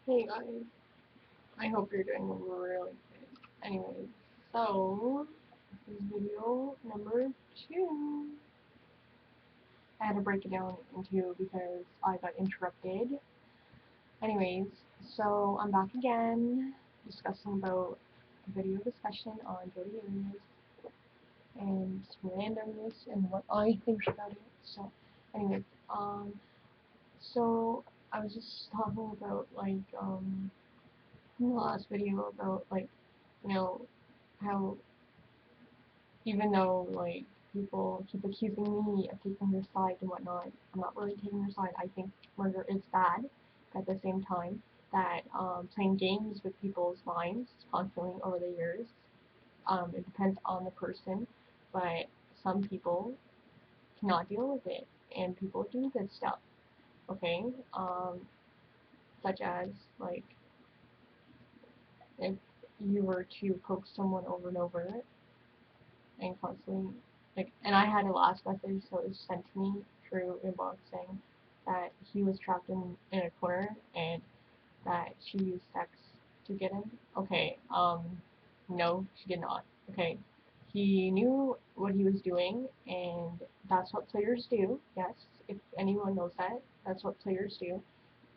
Hey guys, I hope you're doing really good. Anyways, so this is video number 2. I had to break it down into because I got interrupted. Anyways, so I'm back again discussing about a video discussion on Jodi Arias and randomness and what I think about it. So, anyways, so I was just talking about in the last video about you know how even though people keep accusing me of taking their side and whatnot, I'm not really taking their side. I think murder is bad, but at the same time that playing games with people's minds constantly over the years, it depends on the person, but some people cannot deal with it, and people do this stuff. Okay, such as like if you were to poke someone over and over and constantly and I had a last message so it was sent to me through inbox saying that he was trapped in a corner and that she used sex to get him. Okay, no, she did not. Okay. He knew what he was doing and that's what players do, yes. If anyone knows that, that's what players do.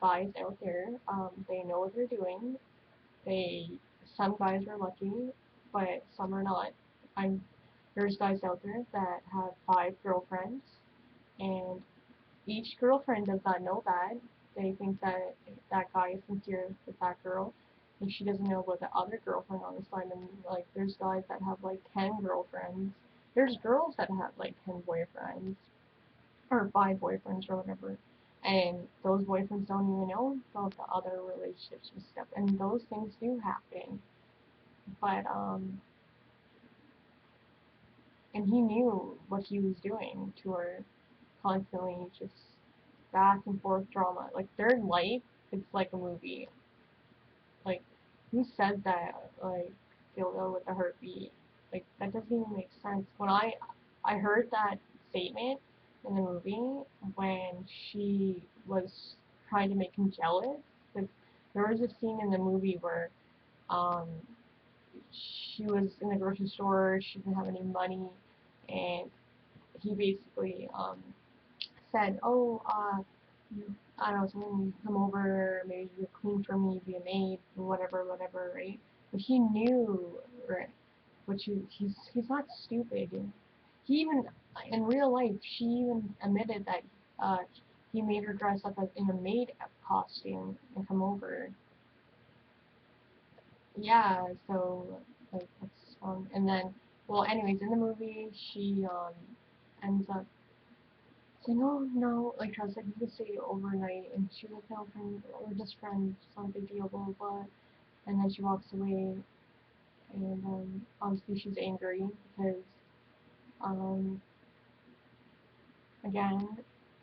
Guys out there, they know what they're doing. They some guys are lucky, but some are not. I'm There's guys out there that have 5 girlfriends, and each girlfriend does not know that. They think that that guy is sincere with that girl, and she doesn't know about the other girlfriend on the side. And there's guys that have 10 girlfriends. There's girls that have 10 boyfriends or 5 boyfriends or whatever. And those boyfriends don't even know about the other relationships and stuff. And those things do happen. But and he knew what he was doing to her, constantly just back and forth drama. Like their life, it's like a movie. Like who said that? Feel ill with a heartbeat. That doesn't even make sense. When I heard that statement in the movie when she was trying to make him jealous. Like there was a scene in the movie where um she was in the grocery store, she didn't have any money, and he basically said, "Oh, I don't know, someone come over, maybe you clean for me, be a maid, whatever, whatever, right?" But he knew, right? He's not stupid. He even in real life, she even admitted that uh, he made her dress up as in a maid costume and come over. Yeah, so that's and then well, anyways, in the movie, she ends up saying, "Oh no," tries to you can stay overnight, and she's like, "No, friend, we're just friends. It's not a big deal, blah blah blah." And then she walks away, and obviously she's angry because um again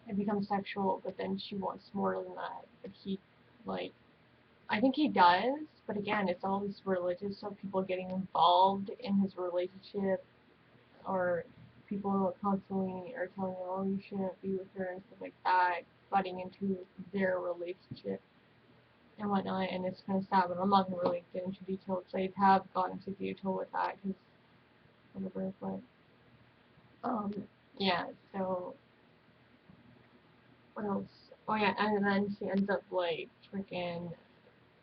it becomes sexual, but then she wants more than that. But he like I think he does, but again, it's all this religious stuff, people getting involved in his relationship, or people constantly are telling him, "Oh, you shouldn't be with her," and stuff like that, butting into their relationship and whatnot, and it's kind of sad, but I'm not going to really get into detail, because I have gone into detail with that, because whatever, but, um, yeah, so, what else? Oh yeah, and then she ends up, freaking,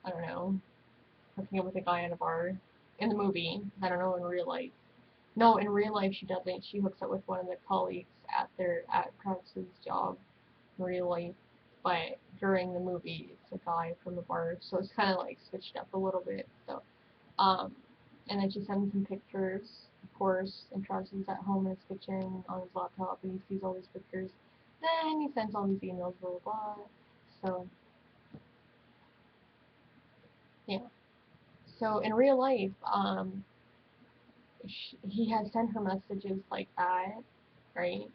I don't know, hooking up with a guy at a bar in the movie. I don't know in real life. No, in real life she doesn't. She hooks up with one of the colleagues at Travis's job in real life, but during the movie it's a guy from the bar, so it's kind of switched up a little bit. So, um, and then she sends him pictures, of course, and Travis is at home in his kitchen on his laptop, and he sees all these pictures. Then he sends all these emails, blah blah blah. So yeah. So in real life, he has sent her messages like that, right?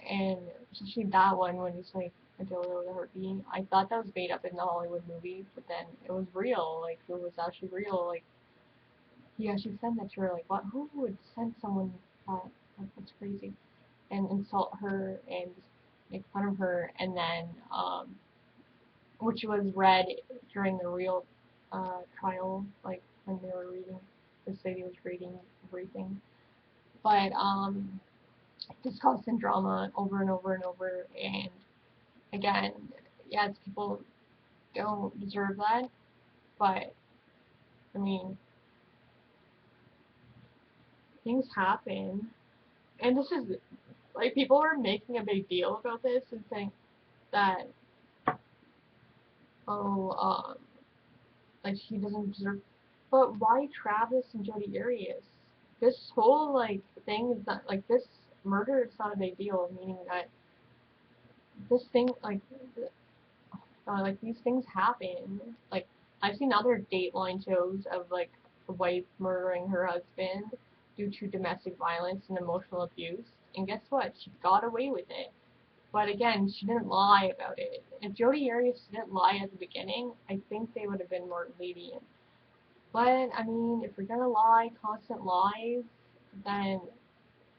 And especially that one when he's like, "I don't know the heartbeat." I thought that was made up in the Hollywood movie, but then it was real. It was actually real. He actually sent that to her. Like, what? Who would send someone that? That's crazy. And insult her and make fun of her, and then which was read during the real trial, like when they were reading, the city was reading everything. But just constant drama over and over and over. And again, yes, people don't deserve that, but I mean, things happen. And this is like people are making a big deal about this and saying that oh like he doesn't deserve. But why Travis and Jodi Arias? This whole like thing is not like this murder is not a big deal, meaning that this thing like these things happen. Like I've seen other Dateline shows of like a wife murdering her husband due to domestic violence and emotional abuse, and guess what? She got away with it. But again, she didn't lie about it. If Jodi Arias didn't lie at the beginning, I think they would have been more lenient. But I mean, if you're gonna lie, constant lies, then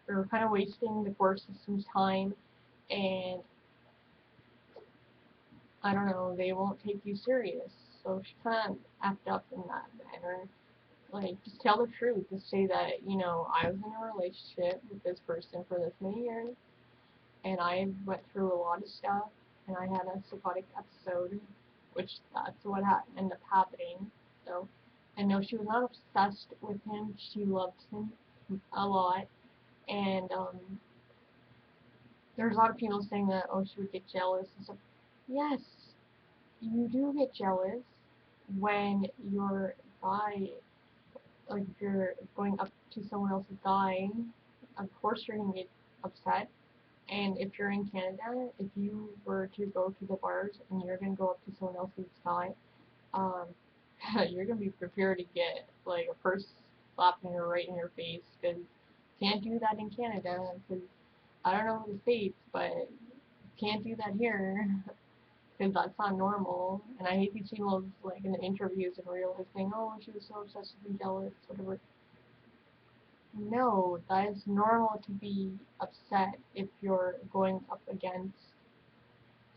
you're kind of wasting the court system's time, and I don't know, they won't take you serious. So she kind of acted up in that manner. Like, just tell the truth. Just say that, I was in a relationship with this person for this many years, and I went through a lot of stuff, and I had a psychotic episode, which that's what ended up happening. So, and no, she was not obsessed with him. She loved him a lot, and there's a lot of people saying that, oh, she would get jealous and stuff. Yes, you do get jealous when your guy, like if you're going up to someone else's guy, of course you're gonna get upset. And if you're in Canada, if you were to go to the bars and you're gonna go up to someone else's guy, um, you're gonna be prepared to get like a purse slapping you right in your face because you can't do that in Canada. Because I don't know the states, but you can't do that here. Because that's not normal. And I hate these people like in the interviews and real life saying, "Oh, she was so obsessed with me, jealous, whatever." No, that is normal to be upset if you're going up against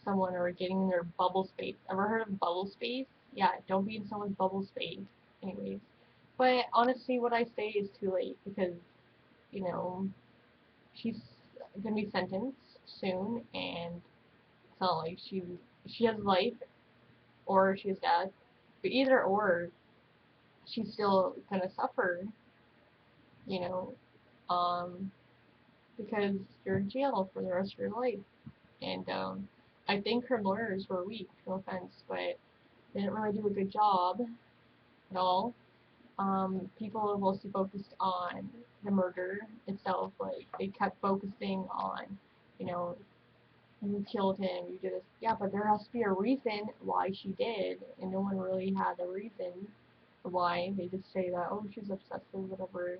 someone or getting in their bubble space. Ever heard of bubble space? Yeah, don't be in someone's bubble space. Anyways, but honestly, what I say is too late because you know she's gonna be sentenced soon, and it's not like she has life or she has death. But either or, she's still gonna suffer, you know, um, because you're in jail for the rest of your life. And I think her lawyers were weak, no offense, but they didn't really do a good job at all. People have mostly focused on the murder itself, like they kept focusing on, you know, you killed him, you did this. Yeah, but there has to be a reason why she did, and no one really had a reason why. They just say that, oh, she's obsessive, whatever.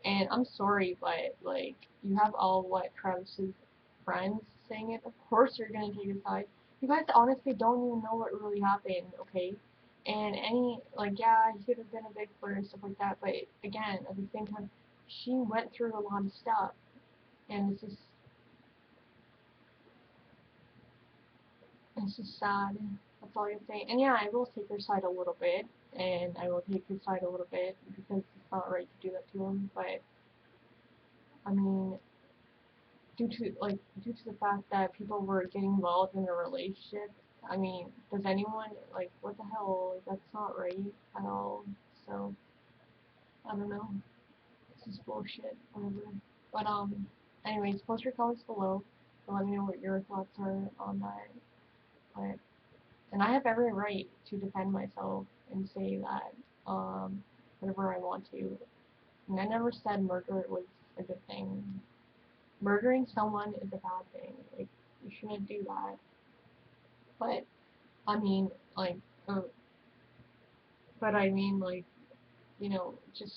And I'm sorry, but like you have all what Travis's friends saying it. Of course you're gonna take a side. You guys honestly don't even know what really happened, okay? And any like yeah, he could have been a big flirt and stuff like that. But again, at the same time, she went through a lot of stuff, and it's just sad. That's all I can say. And yeah, I will take her side a little bit, and I will take his side a little bit because it's not right to do that to him. But I mean, due to the fact that people were getting involved in a relationship. I mean, does anyone like what the hell? Like, that's not right at all. So I don't know. This is bullshit. Whatever. But anyways, post your comments below and let me know what your thoughts are on that. But and I have every right to defend myself and say that whatever I want to. And I never said murder was a good thing. Murdering someone is a bad thing. Like you shouldn't do that. But I mean, like, uh, but I mean, like, just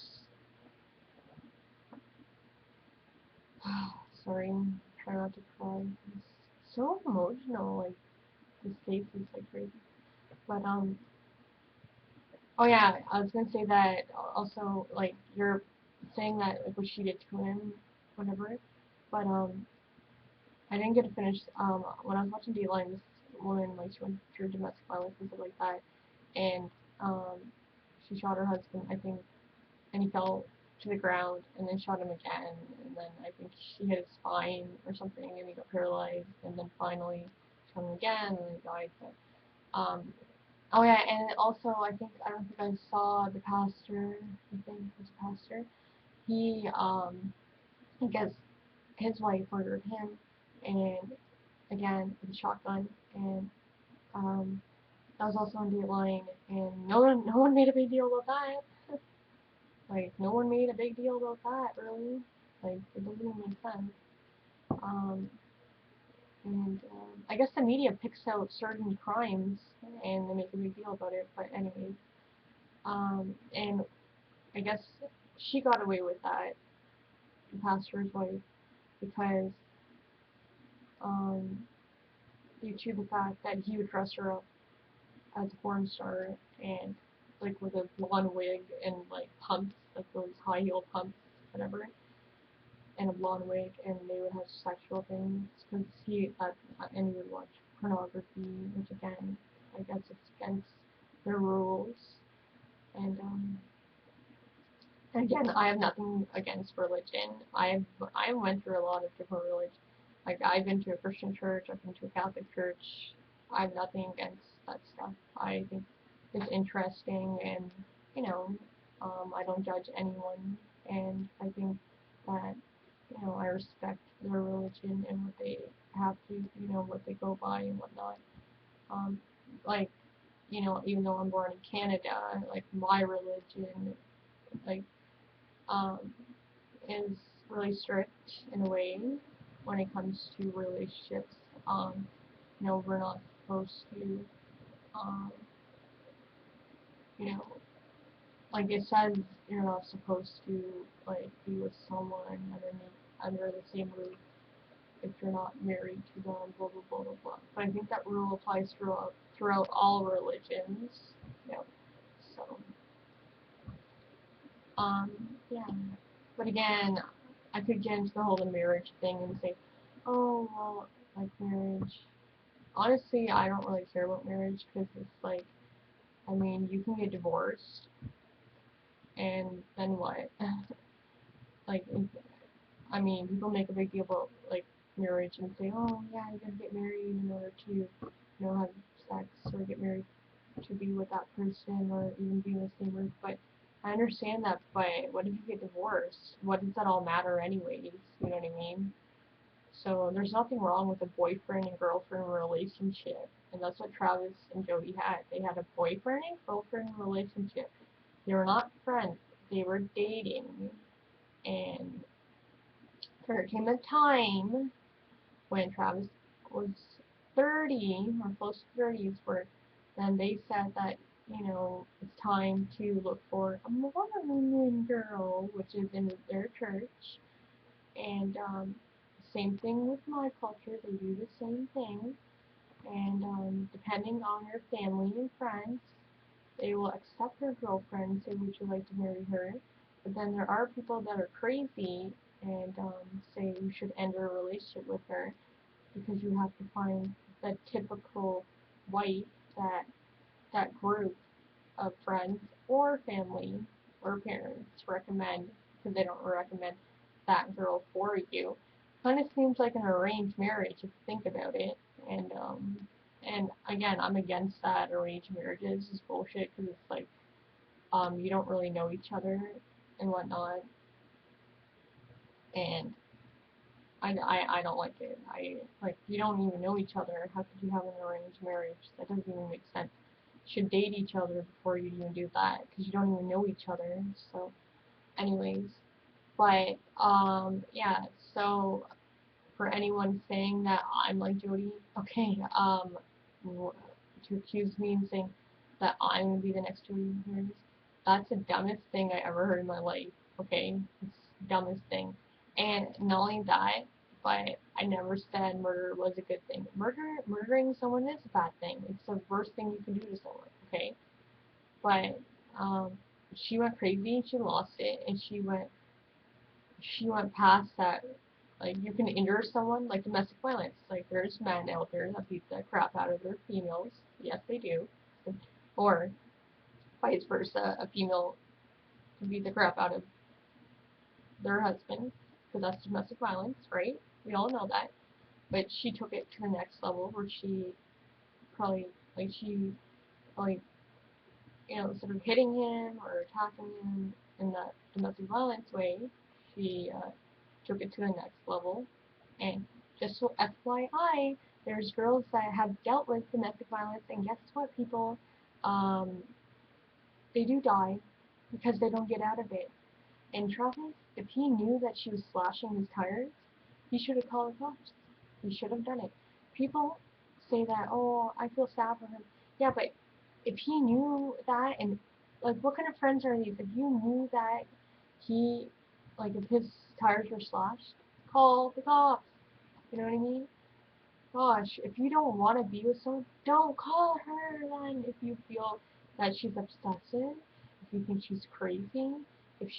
sorry, try not to cry. It's so emotional. Like this case is like crazy. But oh yeah, I was gonna say that also. Like you're saying that like what she did to him, whatever. But I didn't get to finish. When I was watching Dateline, this woman, like she went through domestic violence and stuff like that, and um, she shot her husband, I think, and he fell to the ground, and then shot him again, and then I think she hit his spine or something, and he got paralyzed, and then finally shot him again, and then he died. But, oh yeah, and also I don't think I saw the pastor. I think it was a pastor. He I guess his wife murdered him, and again with a shotgun, and that was also on Dateline, and no one made a big deal about that. Like no one made a big deal about that, really. Like it doesn't even make sense. Um, and I guess the media picks out certain crimes and they make a big deal about it. But anyways, and I guess she got away with that, the pastor's wife, because um, due to the fact that he would dress her up as a porn star and like with a blonde wig and like pumps, like those high heel pumps, whatever, and a blonde wig, and they would have sexual things because and he would watch pornography, which again, I guess it's against their rules. And again, I have nothing against religion. I went through a lot of different religions. Like I've been to a Christian church, I've been to a Catholic church. I have nothing against that stuff. I think it's interesting, and you know, I don't judge anyone, and I think that I respect their religion and what they have to, what they go by and whatnot. Um, like, even though I'm born in Canada, like my religion, like um, is really strict in a way when it comes to relationships. We're not supposed to, um, you know, like it says, you're not supposed to like be with someone under the same roof if you're not married to them, blah blah blah blah blah. But I think that rule applies throughout all religions. Yeah. So, um, yeah. But again, I could get into the whole marriage thing and say, oh well, like marriage. Honestly, I don't really care about marriage because it's like, I mean, you can get divorced, and then what? Like, I mean, people make a big deal about like marriage and say, oh yeah, you gotta get married in order to, have sex or get married to be with that person or even be in the same roof. But I understand that, but what if you get divorced? What does that all matter anyways? You know what I mean? So there's nothing wrong with a boyfriend and girlfriend relationship. And that's what Travis and Jodi had. They had a boyfriend and girlfriend relationship. They were not friends. They were dating. And there came a time when Travis was 30 or close to 30s where then they said that, it's time to look for a Mormon girl, which is in their church. And same thing with my culture, they do the same thing. And depending on your family and friends, they will accept your girlfriend and say, would you like to marry her? But then there are people that are crazy and say you should end a relationship with her because you have to find the typical wife that that group of friends or family or parents recommend, because they don't recommend that girl for you. Kind of seems like an arranged marriage if you think about it. And again, I'm against that. Arranged marriages is bullshit because it's like you don't really know each other and whatnot, and I don't like it. You don't even know each other. How could you have an arranged marriage? That doesn't even make sense. You should date each other before you even do that because you don't even know each other. So, anyways, but yeah. So for anyone saying that I'm like Jodi, okay, to accuse me and saying that I'm gonna be the next Jodi Arias, that's the dumbest thing I ever heard in my life. Okay, it's the dumbest thing. And not only that, but I never said murder was a good thing. Murdering someone is a bad thing. It's the worst thing you can do to someone. Okay, but um, she went crazy. She lost it, and she went past that like you can injure someone, like domestic violence. Like there's men out there that beat the crap out of their females. Yes, they do. Or vice versa, a female can beat the crap out of their husband, because that's domestic violence, right? We all know that. But she took it to the next level where she probably, like, she, like, instead of hitting him or attacking him in that domestic violence way, she took it to the next level. And just so FYI, there's girls that have dealt with domestic violence, and guess what, people? Um, they do die because they don't get out of it. And Travis, if he knew that she was slashing his tires, he should have called the cops. He should have done it. People say that, oh, I feel sad for him. Yeah, but if he knew that, and like, what kind of friends are these? If you knew that he, like, if his tires were slashed, call the cops. You know what I mean? Gosh, if you don't want to be with someone, don't call her then. If you feel that she's obsessive, if you think she's crazy, if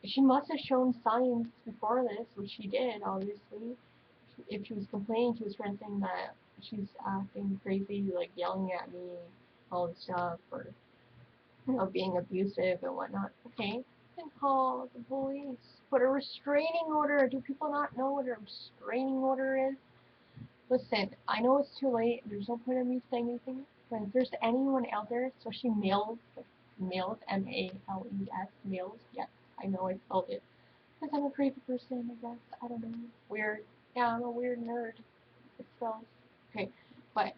she must have shown signs before this, which she did, obviously. If she was complaining, she was saying that she's acting crazy, like yelling at me, all this stuff, or being abusive and whatnot. Okay, then call the police. Put a restraining order. Do people not know what a restraining order is? Listen, I know it's too late. There's no point in me saying anything. But if there's anyone out there, especially males, males, males, yes, I know I spelled it. Because I'm a crazy person, I guess. I don't know. Weird. Yeah, I'm a weird nerd. It spells. Okay, but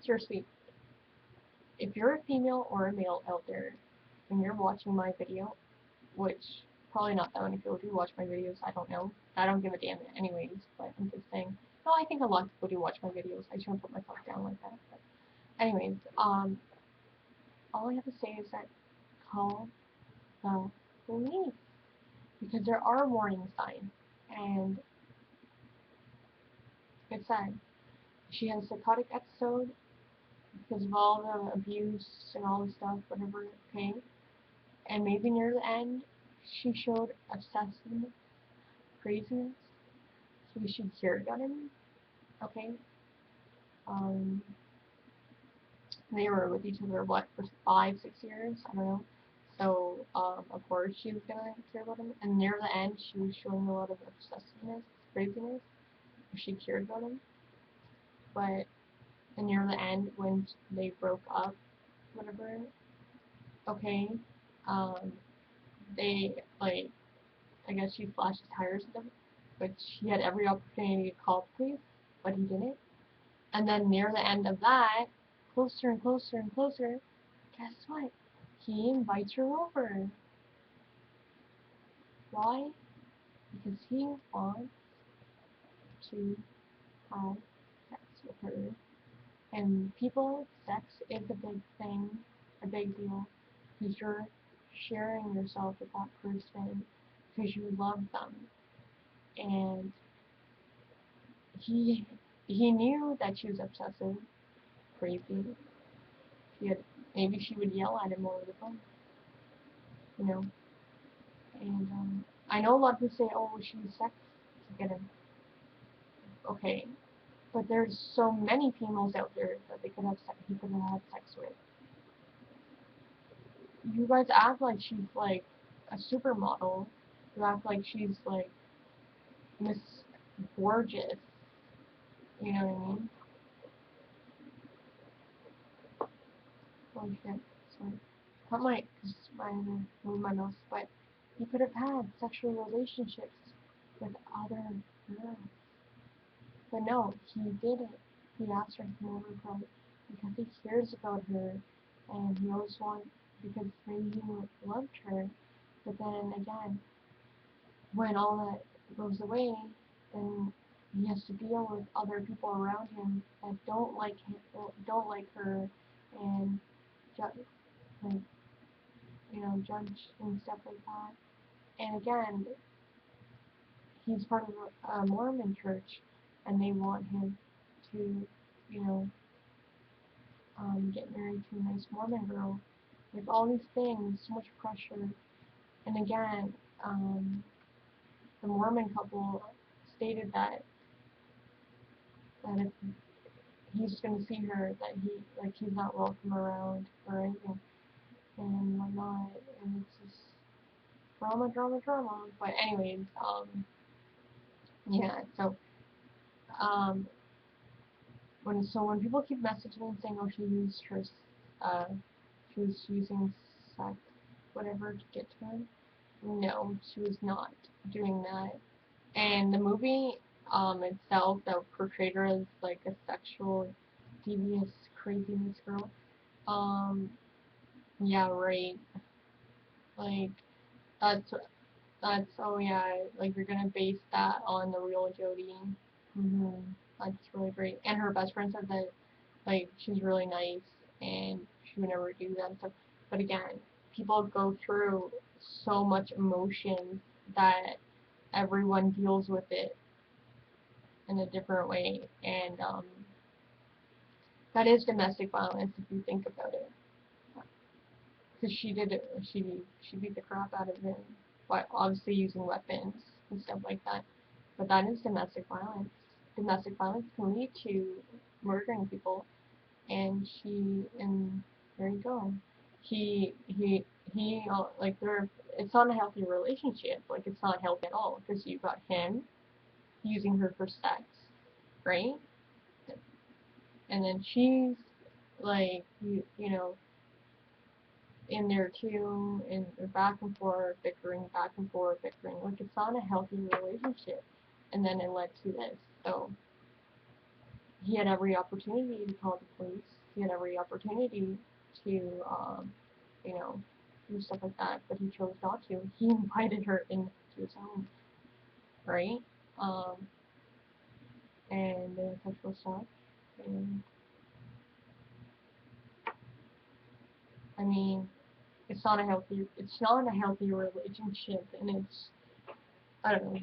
seriously, if you're a female or a male out there and you're watching my video, which probably not that many people do watch my videos, I don't know. I don't give a damn anyways, but I'm just saying. No, I think a lot of people do watch my videos. I shouldn't put myself down like that. But anyways, all I have to say is that call the police because there are warning signs, and it's sad. She had a psychotic episode because of all the abuse and all the stuff, whatever, okay? And maybe near the end, she showed obsessive craziness, so we should hear about him, okay? Um, they were with each other, what, for 5, 6 years? I don't know. So, of course she was gonna care about him. And near the end, she was showing a lot of obsessiveness, craziness. She cared about him. But near the end, when they broke up, whatever, okay, um, they, like, I guess she slashed his tires with them, but she had every opportunity to call the police, but he didn't. And then near the end of that, closer and closer and closer, guess what? He invites her over. Why? Because he wants to have sex with her. And people, sex is a big thing, a big deal, because you're sharing yourself with that person because you love them. And he he knew that she was obsessive, crazy. She had maybe she would yell at him over the phone, you know. And I know a lot of people say, "Oh, she used sex to get him." Okay, but there's so many females out there that they could have he could have had sex with. You guys act like she's like a supermodel. You act like she's like Miss Gorgeous. You know what I mean? Oh shit. Sorry. Not my, cause move my mouse, but he could have had sexual relationships with other girls. But no, he didn't. He asked her to come over because he cares about her, and he always wanted, because maybe he loved her, but then again, when all that goes away, then he has to deal with other people around him that don't like him, don't like her, and like, judge and stuff like that. And again, he's part of a Mormon church, and they want him to, you know, get married to a nice Mormon girl. Like all these things, so much pressure. And again, the Mormon couple stated that if he's gonna see her, that he's not welcome around or anything and whatnot, and it's just drama, drama, drama. But anyways, yeah. So um, when people keep messaging me saying, oh, uh, she was using sex, whatever, to get to him. No, she was not doing that. And the movie itself that portrayed her as like a sexual, devious, craziness girl. Um, yeah, right. Like that's oh yeah, like you're gonna base that on the real Jodi. Mhm. That's really great. And her best friend said that like she's really nice and she would never do that stuff. But again, people go through so much emotion that everyone deals with it in a different way, and that is domestic violence if you think about it. Because she did it, she beat the crap out of him, but obviously using weapons and stuff like that. But that is domestic violence. Domestic violence can lead to murdering people, and there you go. Like they're it's not a healthy relationship. Like it's not healthy at all because you got him using her for sex, right? And then she's like you know in there too, and they're back and forth, bickering, back and forth, bickering. Like it's not a healthy relationship. And then it led to this. So he had every opportunity to call the police. He had every opportunity to, you know, do stuff like that, but he chose not to. He invited her into his home, right? Um, and sexual stuff. And I mean, it's not a healthy relationship, and it's, I don't know.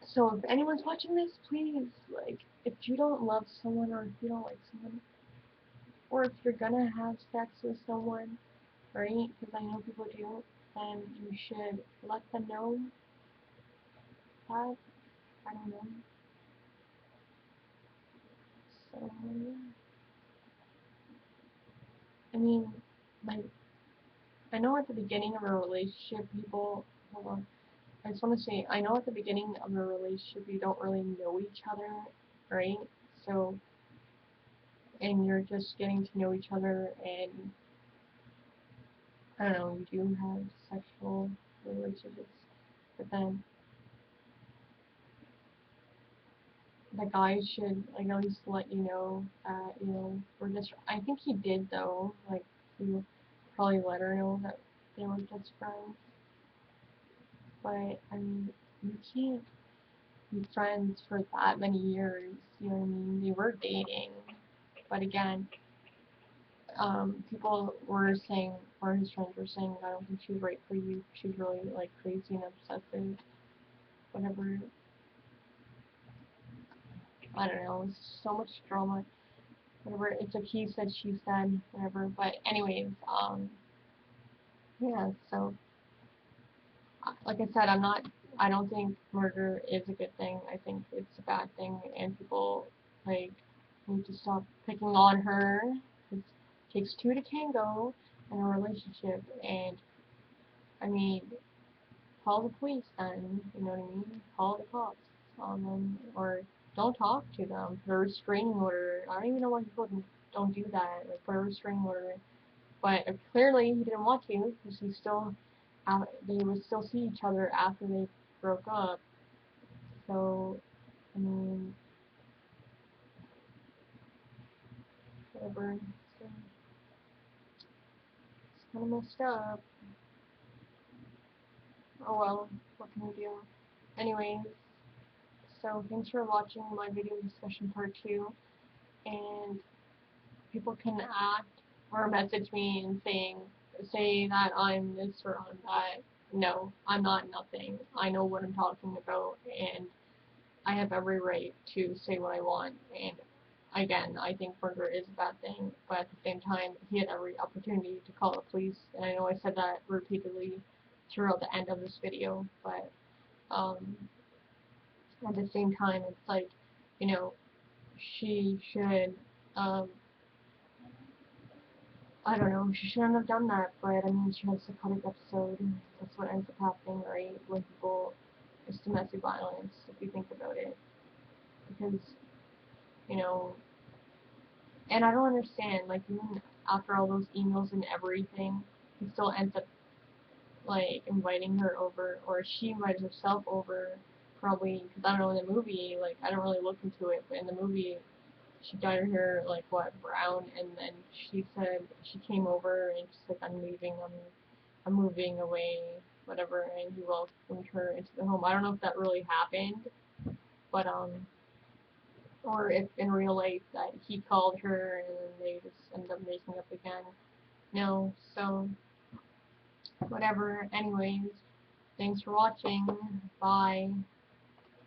So if anyone's watching this, please, like, if you don't love someone or if you don't like someone, or if you're gonna have sex with someone, right? Because I know people do, then you should let them know that. I don't know. So, I mean, like, I know at the beginning of a relationship, people, hold on, I just want to say, I know at the beginning of a relationship, you don't really know each other, right? So, and you're just getting to know each other, and I don't know, you do have sexual relationships, but then the guy should like at least let you know that we're just. I think he did though. Like he probably let her know that they were just friends. But I mean, you can't be friends for that many years. You know what I mean? They were dating, but again, people were saying, or his friends were saying, I don't think she's right for you. She's really like crazy and obsessive. Whatever. I don't know. It's so much drama. Whatever. It's like he said, she said, whatever. But anyways, yeah. So, like I said, I'm not. I don't think murder is a good thing. I think it's a bad thing, and people like need to stop picking on her. It takes two to tango in a relationship, and I mean, call the police then. You know what I mean? Call the cops on them, or don't talk to them. Put a restraining order. I don't even know why people don't do that. Like put a restraining order. But clearly he didn't want to, because they would still see each other after they broke up. So I mean, whatever. So, it's kind of messed up. Oh well, what can we do? Anyways, so thanks for watching my video discussion part 2, and people can act or message me and say that I'm this or I'm that. No, I'm not nothing. I know what I'm talking about, and I have every right to say what I want. And again, I think murder is a bad thing, but at the same time, he had every opportunity to call the police. And I know I said that repeatedly throughout the end of this video, but um, at the same time, it's like, you know, she should, um, I don't know, she shouldn't have done that, but I mean, she had a psychotic episode. That's what ends up happening, right? When people, it's domestic violence, if you think about it. Because, you know, and I don't understand, like, even after all those emails and everything, he still ends up, like, inviting her over, or she invited herself over, probably, because I don't know, in the movie, like, I don't really look into it, but in the movie, she dyed her hair like what brown, and then she said she came over and she's like, I'm leaving, I'm moving away, whatever, and he welcomed her into the home. I don't know if that really happened, but or if in real life that he called her and then they just ended up making up again. No, so whatever. Anyways, thanks for watching. Bye.